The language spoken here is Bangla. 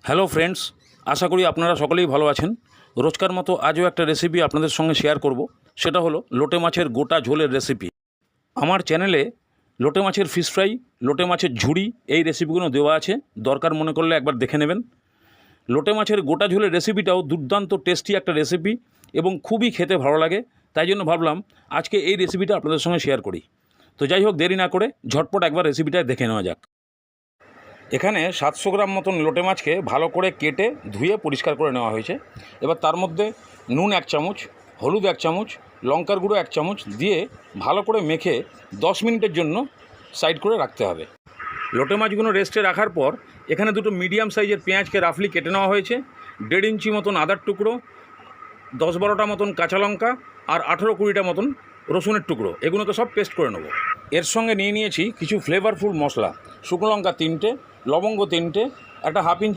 হ্যালো ফ্রেন্ডস, আশা করি আপনারা সকলেই ভালো আছেন। রোজকার মতো আজও একটা রেসিপি আপনাদের সঙ্গে শেয়ার করব। সেটা হলো লোটে মাছের গোটা ঝোলের রেসিপি। আমার চ্যানেলে লোটে মাছের ফিশ ফ্রাই, লোটে মাছের ঝুড়ি এই রেসিপিগুলো দেওয়া আছে, দরকার মনে করলে একবার দেখে নেবেন। লোটে মাছের গোটা ঝোলের রেসিপিটাও দুর্দান্ত টেস্টি একটা রেসিপি এবং খুবই খেতে ভালো লাগে। তাই জন্য ভাবলাম আজকে এই রেসিপিটা আপনাদের সঙ্গে শেয়ার করি। তো যাই হোক, দেরি না করে ঝটপট একবার রেসিপিটা দেখে নেওয়া যাক। এখানে 700 গ্রাম মতন লোটে মাছকে ভালো করে কেটে ধুয়ে পরিষ্কার করে নেওয়া হয়েছে। এবার তার মধ্যে নুন 1 চামচ, হলুদ 1 চামচ, লঙ্কার গুঁড়ো 1 চামচ দিয়ে ভালো করে মেখে 10 মিনিটের জন্য সাইড করে রাখতে হবে। লোটে মাছগুলো রেস্টে রাখার পর এখানে দুটো মিডিয়াম সাইজের পেঁয়াজকে রাফলি কেটে নেওয়া হয়েছে, 1.5 ইঞ্চি মতন আদার টুকরো, 10-12টা মতন কাঁচা লঙ্কা আর 18-20টা মতন রসুনের টুকরো, এগুলোকে সব পেস্ট করে নেব। এর সঙ্গে নিয়েছি কিছু ফ্লেভারফুল মশলা, শুকনো লঙ্কা 3টে, লবঙ্গ 3টে, একটা 1/2 ইঞ্চি